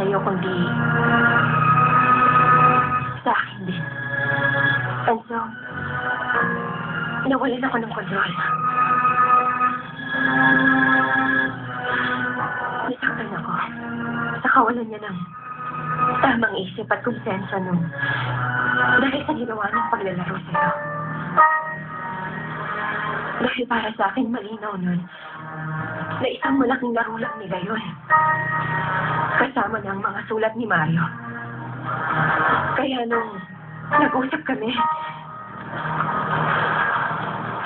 sa'yo, kundi sa akin din. And so, nawalan ako ng kontrol. Nasaktan ako sa kawalan niya ng tamang isip at konsensya nung dahil sa ginawa ng paglalaro sa'yo. Dahil para sa akin malinaw nun na isang malaking laro lang nila yun. Kasama ng mga sulat ni Mario. Kaya nung nag-usap kami,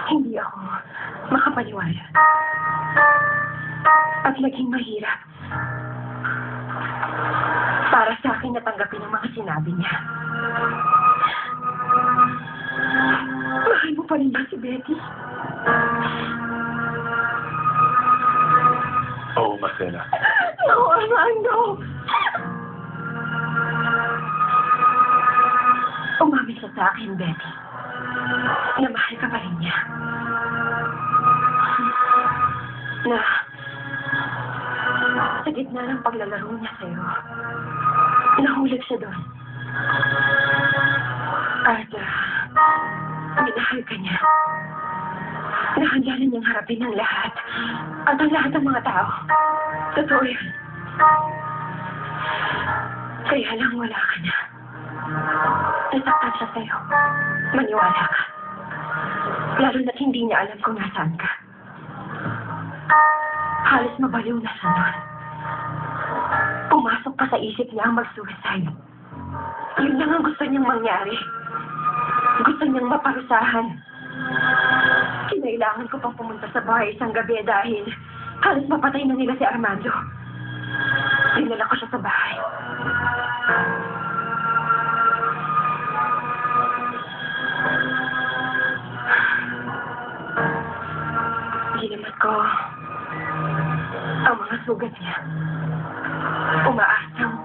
hindi ako makapaniwala. At naging mahirap para sa akin natanggapin ang mga sinabi niya. Mahal mo pa rin ba si Betty? Oo, Marcela. No, Armando! Umamin siya sa akin, Betty, na mahal ka pa rin niya. Na sa gitna ng paglalaro niya sa'yo, nahulog siya doon. At minahal ka niya. Nahanda na niyang harapin ang lahat. At ang lahat ng mga tao. Totoo yun. Kaya lang wala ka na. Nasaktan siya sa'yo. Maniwala ka. Lalo na't hindi niya alam kung nasaan ka. Halos mabaliw na siya doon. Pumasok pa sa isip niya ang mag-suicide. Yun lang ang gusto niyang mangyari. Gusto niyang maparusahan. Kinailangan ko pang pumunta sa bahay isang gabi dahil halos mapatay na nila si Armando. Dinala ko siya sa bahay. Ginamat ko ang mga sugat niya. Umaasang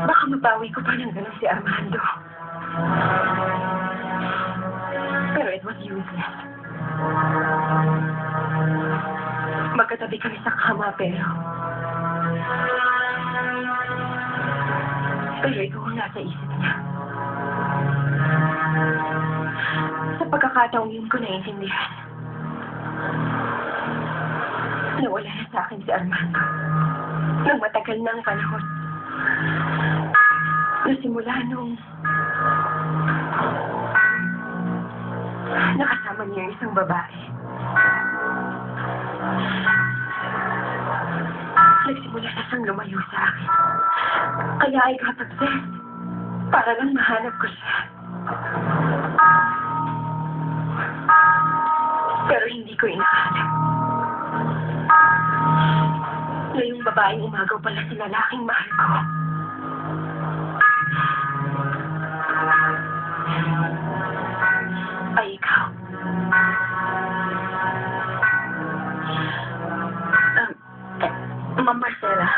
baka mabawi ko pa ng ganun si Armando. Pero it was useless. Magkatabi kami sa kama pero ito ang nasa isip niya. Sa pagkakataong yun ko naiintindihan. Nawala na sa akin si Armando. Nang matagal na ang panahon. Nasimula nung nakasama niya ang isang babae. Nagsimula na siyang lumayo sa akin. Kaya I got obsessed. Para lang mahanap ko siya. Pero hindi ko inahanap. Ngayong babaeng umagaw pala si lalaking mahal ko. Ay, ikaw. Ma'am Marcela.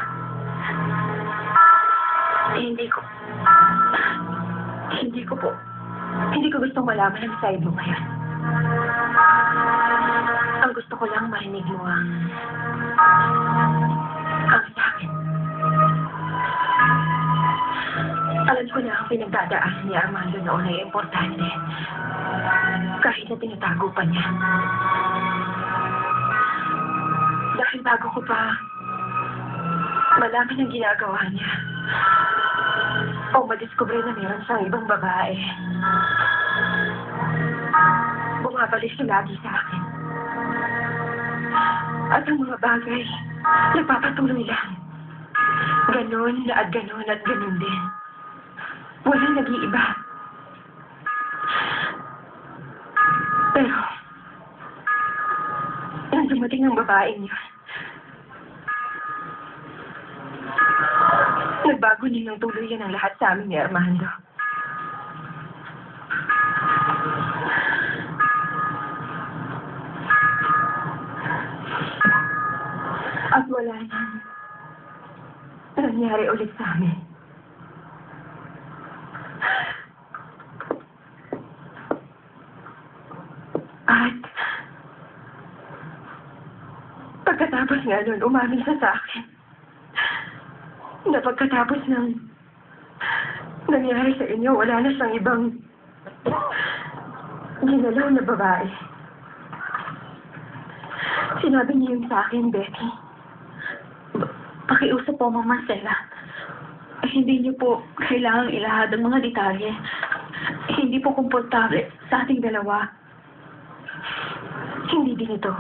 Hindi ko gustong malaman ang side mo ngayon. Ang gusto ko lang marinig mo ang sa akin. Alam ko na ang pinagdadaanan ni Armando noon ay importante. Kahit na tinatago pa niya. Dahil bago ko pa malaman ang ginagawa niya. O madiskubre na meron siyang ibang babae. Bumabalik siya lagi sa akin. At ang mga bagay, nagpapatuloy lang. Ganon at ganon at ganon din. Walang nag-iiba. Pero, nang dumating ang babaeng yun, nagbago nilang tuluyan ang lahat sa amin ni Armando. At wala nang nangyari ulit sa amin. At pagkatapos nga nun, umamin siya sa akin na pagkatapos ng nangyari sa inyo, wala na siyang ibang ginalaw na babae. Sinabi niya yun sa akin, Betty. Pakiusap po, Ma'am Marcela. Hindi niyo po kailangang ilahad ang mga detalye. Hindi po komportable sa ating dalawa. Hindi din ito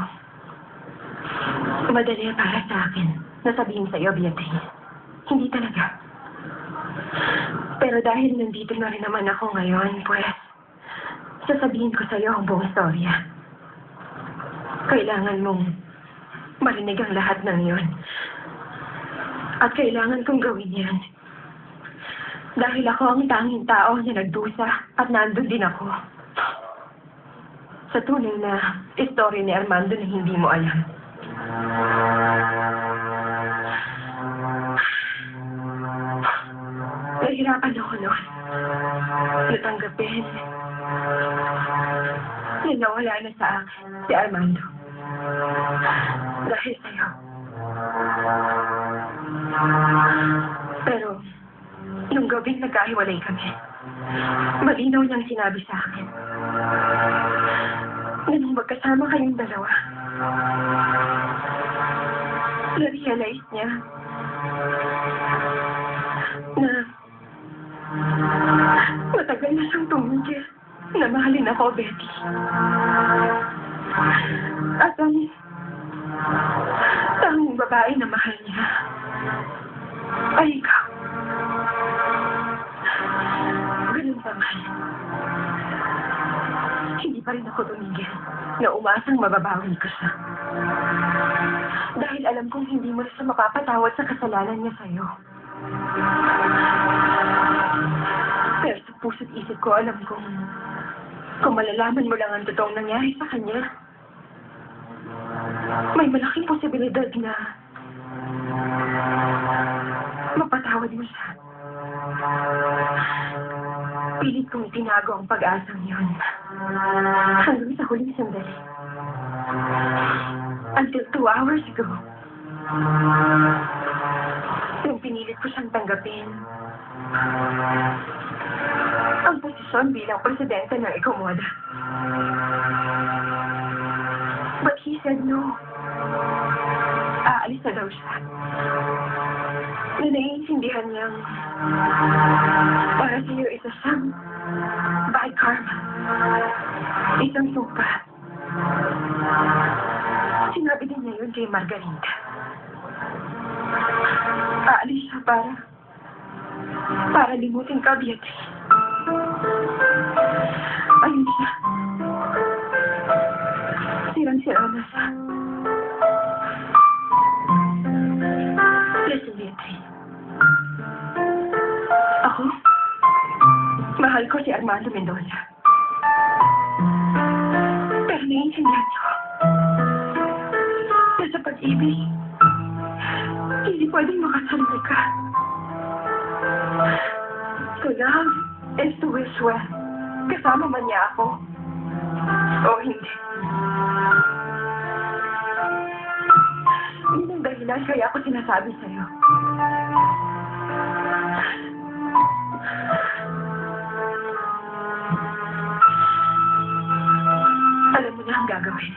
madali para sa akin na sabihin sa iyo, Beatrice. Hindi talaga. Pero dahil nandito na rin naman ako ngayon, pues, sasabihin ko sa iyo ang buong storya. Kailangan mong marinig ang lahat ng iyon. At kailangan kong gawin yan. Dahil ako ang tanging tao na nagdusa at nandun din ako. Sa tunay na istorya ni Armando na hindi mo alam. Nahirapan ako noon. Natanggapin. Na nawala na sa akin si Armando. Dahil sa'yo. Pero, nung gabing nagkahiwalay kami, malinaw niyang sinabi sa akin na nung magkasama kayong dalawa, na-realize niya na matagal na siyang tumigil na mahalin ako, Betty. At ang tanging babae na mahal niya ay ikaw. Ganun pa man. Hindi pa rin ako tumigil na umasang mababawi ko siya. Dahil alam kong hindi mo siya mapapatawad sa kasalanan niya sa'yo. Pero sa puso't isip ko, alam kong kung malalaman mo lang ang totoong nangyari sa kanya, may malaking posibilidad na mapatawad mo siya. Pilit kong itinago ang pag-asang yun hanggang sa huling sandali. Until 2 hours ago, nung pinilit ko siyang tanggapin ang posisyon bilang presidente ng Ecomoda. But he said no. Aalis na daw siya. Na naiintindihan niyang para sa iyo isa siyang bad karma. Isang sumpa. Sinabi din niya yun kay Margarita. Aalis siya para limutin ka, Beatrice. Ayun siya. Sirang-sira na siya. Listen, Beatrice. Ako, mahal ko si Armando Mendoza. Pero naiintindihan niyo na sa pag-ibig, hindi pwedeng makasarili ka. To love is to wish well. Kasama man niya ako o hindi. Yun ang dahilan kaya ako sinasabi sa'yo. Alam mo na ang gagawin.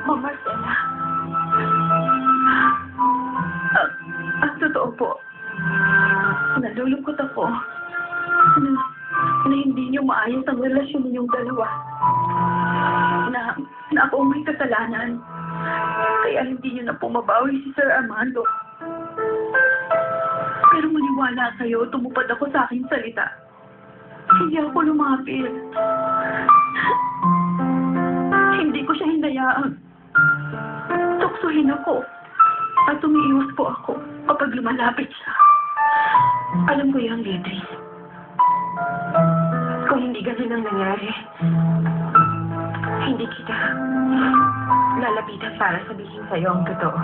Ma'am Marcela. Ang totoo po, nalulungkot ako na hindi niyo maayos ang relasyon ninyong dalawa. Na ako may kasalanan. Kaya hindi niyo na po mabawi si Sir Armando. Pero maniwala kayo, tumupad ako sa aking salita. Hindi ako lumapit. Hindi ko siya hinayaan. Tuksuhin ako. At umiiwas po ako kapag lumalapit siya. Alam ko yan, Beatrice. Kung hindi ganun ang nangyari, hindi kita lalapitan para sabihin sa'yo ang totoo.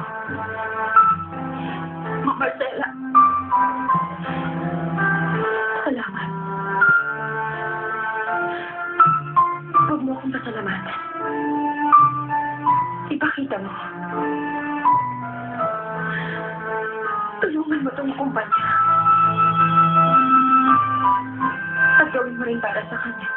Ma'am Marcela. Salamat. Huwag mo akong pasalamatan. ipakita mo. Tulungan mo tong kumpanya. At gawin mo rin para sa kanya.